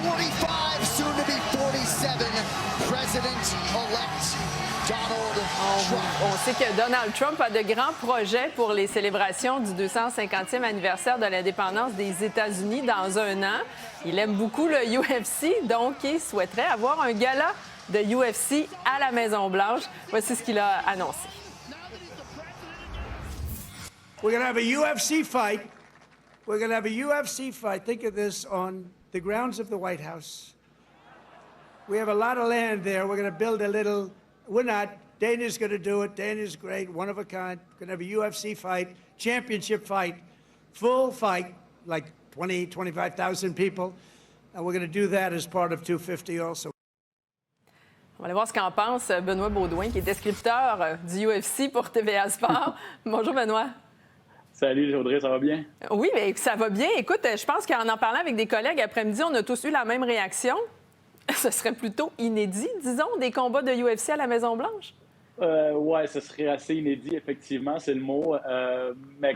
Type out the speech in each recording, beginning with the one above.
45, soon to be 47, President-elect Donald Trump. On sait que Donald Trump a de grands projets pour les célébrations du 250e anniversaire de l'indépendance des États-Unis dans un an. Il aime beaucoup le UFC, donc il souhaiterait avoir un gala de UFC à la Maison-Blanche. Voici ce qu'il a annoncé. We're going to have a UFC fight. We're going to have a UFC fight. Think of this on the grounds of the White House. We have a lot of land there. We're going to build a little. We're not. Dana's going to do it. Dana's great, one of a kind. We're going to have a UFC fight, championship fight, full fight, like 20, 25,000 people. And we're going to do that as part of 250 also. On va aller voir ce qu'en pense Benoît Beaudoin, qui est descripteur du UFC pour TVA Sport. Bonjour, Benoît. Salut, Audrey, ça va bien? Oui, mais ça va bien. Écoute, je pense qu'en parlant avec des collègues après-midi, on a tous eu la même réaction. Ce serait plutôt inédit, disons, des combats de UFC à la Maison-Blanche? Oui, ce serait assez inédit, effectivement, c'est le mot. Mais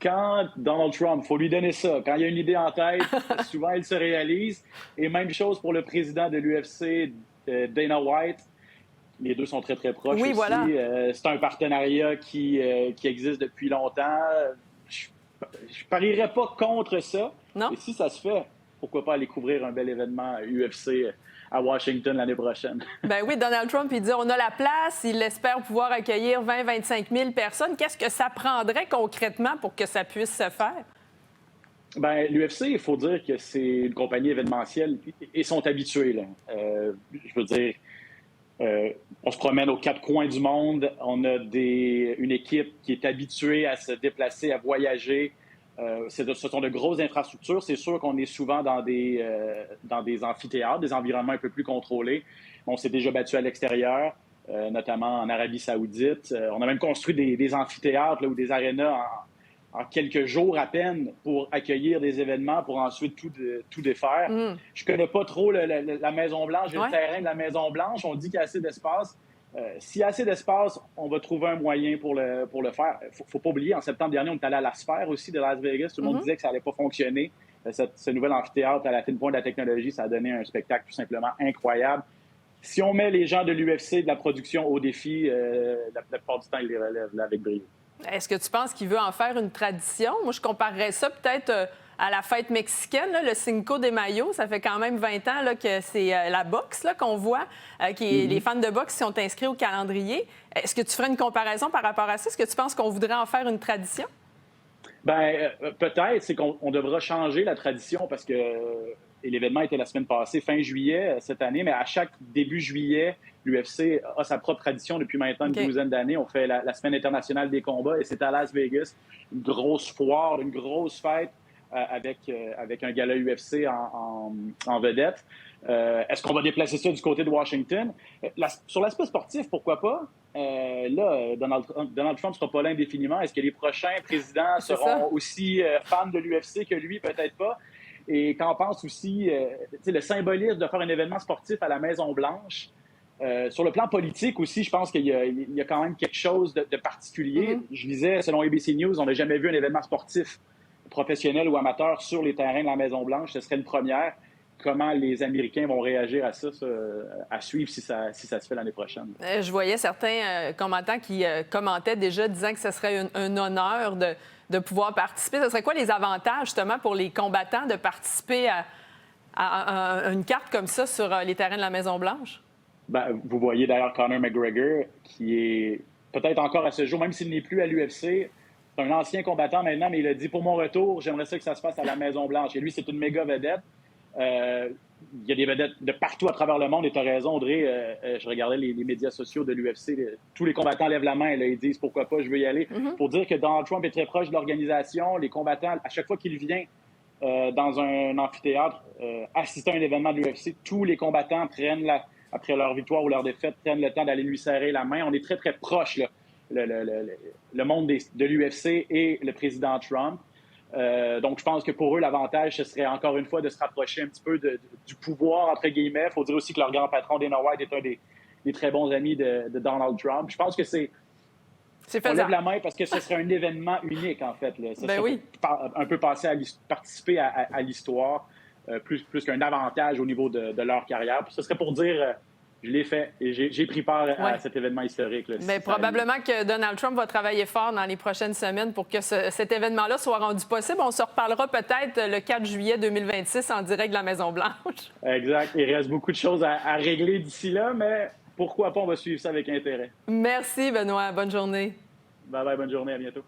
quand Donald Trump, il faut lui donner ça. Quand il a une idée en tête, souvent, il se réalise. Et même chose pour le président de l'UFC, Dana White. Les deux sont très, très proches aussi. Voilà. C'est un partenariat qui existe depuis longtemps. Je parierais pas contre ça. Non. Et si ça se fait, pourquoi pas aller couvrir un bel événement UFC à Washington l'année prochaine? Ben oui, Donald Trump, il dit on a la place, il espère pouvoir accueillir 20-25 000 personnes. Qu'est-ce que ça prendrait concrètement pour que ça puisse se faire? Ben, l'UFC, il faut dire que c'est une compagnie événementielle et sont habitués. Là. Je veux dire, on se promène aux quatre coins du monde. On a une équipe qui est habituée à se déplacer, à voyager. Ce sont de grosses infrastructures. C'est sûr qu'on est souvent dans des amphithéâtres, des environnements un peu plus contrôlés. On s'est déjà battu à l'extérieur, notamment en Arabie Saoudite. On a même construit des amphithéâtres là, ou des arénas en quelques jours à peine pour accueillir des événements, pour ensuite tout défaire. Je connais pas trop la Maison-Blanche, le terrain de la Maison-Blanche. On dit qu'il y a assez d'espace. S'il y a assez d'espace, on va trouver un moyen pour le faire. Faut pas oublier, en septembre dernier, on est allé à la Sphère aussi de Las Vegas. Tout le monde disait que ça allait pas fonctionner. Ce nouvel amphithéâtre à la fine pointe de la technologie, ça a donné un spectacle tout simplement incroyable. Si on met les gens de l'UFC, de la production au défi, la plupart du temps, ils les relèvent là, avec brio. Est-ce que tu penses qu'il veut en faire une tradition? Moi, je comparerais ça peut-être à la fête mexicaine, là, le Cinco de Mayo. Ça fait quand même 20 ans là, que c'est la boxe là, qu'on voit, les fans de boxe sont inscrits au calendrier. Est-ce que tu ferais une comparaison par rapport à ça? Est-ce que tu penses qu'on voudrait en faire une tradition? Bien, peut-être. C'est qu'on devra changer la tradition parce que l'événement était la semaine passée, fin juillet cette année, mais à chaque début juillet, l'UFC a sa propre tradition depuis maintenant une douzaine d'années. On fait la Semaine internationale des combats et c'est à Las Vegas, une grosse foire, une grosse fête avec un gala UFC en vedette. Est-ce qu'on va déplacer ça du côté de Washington? Sur l'aspect sportif, pourquoi pas? Là, Donald Trump ne sera pas là indéfiniment. Est-ce que les prochains présidents seront aussi fans de l'UFC que lui? Peut-être pas. Et quand on pense aussi, le symbolisme de faire un événement sportif à la Maison-Blanche, sur le plan politique aussi, je pense qu'il y a quand même quelque chose de particulier. Je lisais, selon ABC News, on n'a jamais vu un événement sportif professionnel ou amateur sur les terrains de la Maison-Blanche. Ce serait une première. Comment les Américains vont réagir à ça, à suivre si ça se fait l'année prochaine? Je voyais certains combattants qui commentaient déjà disant que ce serait un honneur de pouvoir participer. Ce serait quoi les avantages, justement, pour les combattants de participer à une carte comme ça sur les terrains de la Maison-Blanche? Ben, vous voyez d'ailleurs Conor McGregor, qui est peut-être encore à ce jour, même s'il n'est plus à l'UFC, c'est un ancien combattant maintenant, mais il a dit « Pour mon retour, j'aimerais ça que ça se passe à la Maison-Blanche ». Et lui, c'est une méga vedette. Il y a des vedettes de partout à travers le monde, et tu as raison, Audrey. Je regardais les médias sociaux de l'UFC. Tous les combattants lèvent la main, là, ils disent pourquoi pas, je veux y aller. Pour dire que Donald Trump est très proche de l'organisation. Les combattants, à chaque fois qu'il vient dans un amphithéâtre, assister à un événement de l'UFC, tous les combattants après leur victoire ou leur défaite, prennent le temps d'aller lui serrer la main. On est très, très proche, là, le monde de l'UFC et le président Trump. Donc, je pense que pour eux, l'avantage, ce serait encore une fois de se rapprocher un petit peu du pouvoir, entre guillemets. Il faut dire aussi que leur grand patron, Dana White, est un des très bons amis de Donald Trump. Je pense que c'est on lève la main parce que ce serait un événement unique, en fait. Là. Ça serait un peu participer à l'histoire. plus qu'un avantage au niveau de leur carrière. Puis ce serait pour dire, je l'ai fait et j'ai pris part à cet événement historique. Là, bien, probablement que Donald Trump va travailler fort dans les prochaines semaines pour que cet événement-là soit rendu possible. On se reparlera peut-être le 4 juillet 2026 en direct de la Maison-Blanche. Exact. Il reste beaucoup de choses à régler d'ici là, mais pourquoi pas, on va suivre ça avec intérêt. Merci, Benoît. Bonne journée. Bye bye, bonne journée, à bientôt.